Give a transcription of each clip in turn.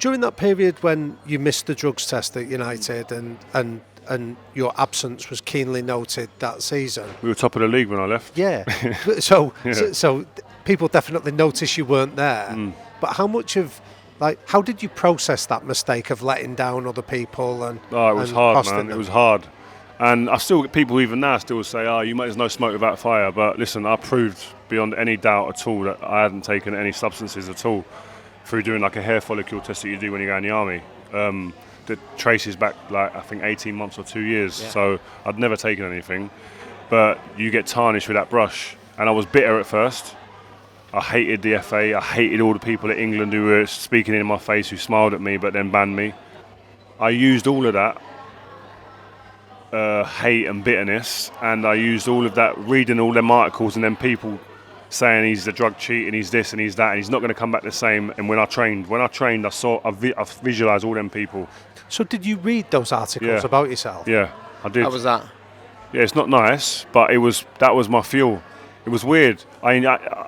During that period when you missed the drugs test at United and your absence was keenly noted that season. We were top of the league when I left. Yeah. So people definitely noticed you weren't there. But how much of, how did you process that mistake of letting down other people? And it was hard, man. It was hard. And I still get people even now still say, there's no smoke without fire. But listen, I proved beyond any doubt at all that I hadn't taken any substances at all through doing like a hair follicle test that you do when you go in the army. That traces back I think 18 months or 2 years. Yeah. So I'd never taken anything. But you get tarnished with that brush. And I was bitter at first. I hated the FA. I hated all the people at England who were speaking in my face, who smiled at me but then banned me. I used all of that hate and bitterness, and I used all of that reading all them articles and then people saying he's a drug cheat and he's this and he's that and he's not going to come back the same. And when I trained, I visualised all them people. So did you read those articles about yourself? Yeah, I did. How was that? Yeah, it's not nice, but that was my fuel. It was weird. I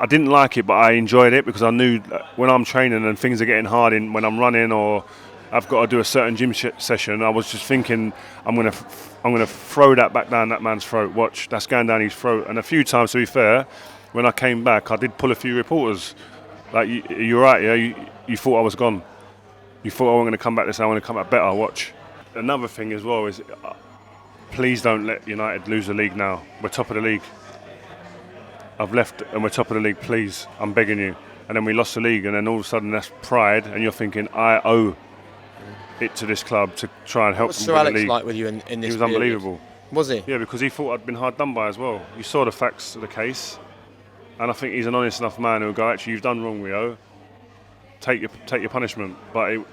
didn't like it, but I enjoyed it because I knew that when I'm training and things are getting hard when I'm running or I've got to do a certain gym session, I was just thinking I'm gonna throw that back down that man's throat. Watch, that's going down his throat. And a few times, to be fair, when I came back, I did pull a few reporters. Like, you're right, yeah. You thought I was gone. You thought I wasn't going to come back this. I want to come back better. Watch. Another thing as well is, please don't let United lose the league now. We're top of the league. I've left and we're top of the league. Please, I'm begging you. And then we lost the league, and then all of a sudden that's pride, and you're thinking I owe it to this club to try and help them win the league. What's Sir Alex like with you in this He was period? unbelievable. Was he? Yeah, because he thought I'd been hard done by as well. You saw the facts of the case, and I think he's an honest enough man who'll go, actually, you've done wrong, Rio. Take your punishment. But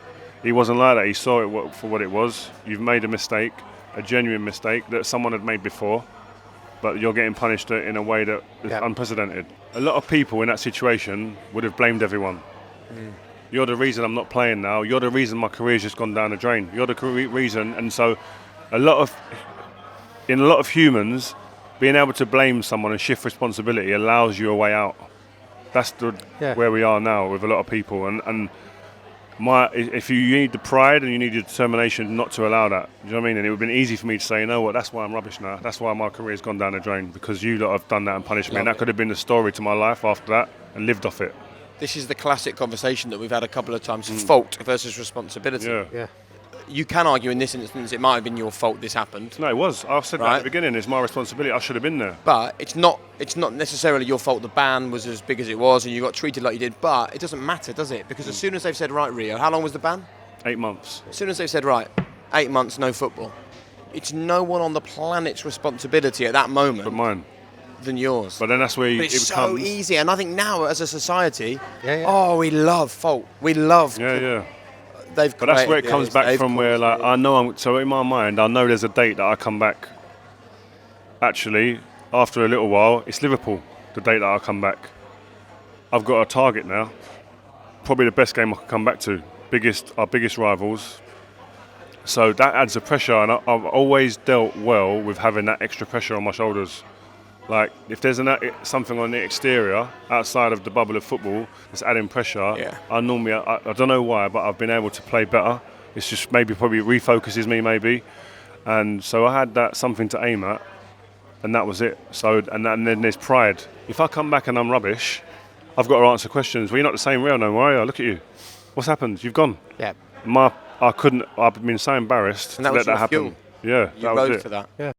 he wasn't like that. He saw it for what it was. You've made a mistake, a genuine mistake that someone had made before, but you're getting punished in a way that is unprecedented. A lot of people in that situation would have blamed everyone. You're the reason I'm not playing now. You're the reason my career's just gone down the drain. You're the reason. And so in a lot of humans, being able to blame someone and shift responsibility allows you a way out. That's where we are now with a lot of people. And if you need the pride and you need the determination not to allow that, do you know what I mean? And it would have been easy for me to say, you know what, that's why I'm rubbish now. That's why my career's gone down the drain, because you lot have done that and punished me. And that could have been the story to my life after that, and lived off it. This is the classic conversation that we've had a couple of times, fault versus responsibility. Yeah. You can argue in this instance it might have been your fault this happened. No, it was. I've said that at the beginning. It's my responsibility. I should have been there. But it's not necessarily your fault the ban was as big as it was and you got treated like you did. But it doesn't matter, does it? Because as soon as they've said, right, Rio, how long was the ban? 8 months. As soon as they've said, right, 8 months, no football. It's no one on the planet's responsibility at that moment. But mine. Than yours. But then that's where it's so easy. And I think now as a society, yeah. We love fault. We love... Yeah. But that's where it comes back from, where I know so in my mind I know there's a date that I come back. Actually, after a little while, it's Liverpool, the date that I come back. I've got a target now. Probably the best game I could come back to. Our biggest rivals. So that adds the pressure, and I've always dealt well with having that extra pressure on my shoulders. Like, if there's something on the exterior, outside of the bubble of football, that's adding pressure, I normally, I don't know why, but I've been able to play better. It's just probably refocuses me, maybe. And so I had that something to aim at, and that was it. So, and then there's pride. If I come back and I'm rubbish, I've got to answer questions. Well, you're not the same Rio no more, are you? Look at you. What's happened? You've gone. Yeah. I've been so embarrassed to let that happen. Fuel. Yeah, You that was rode it. for that. Yeah.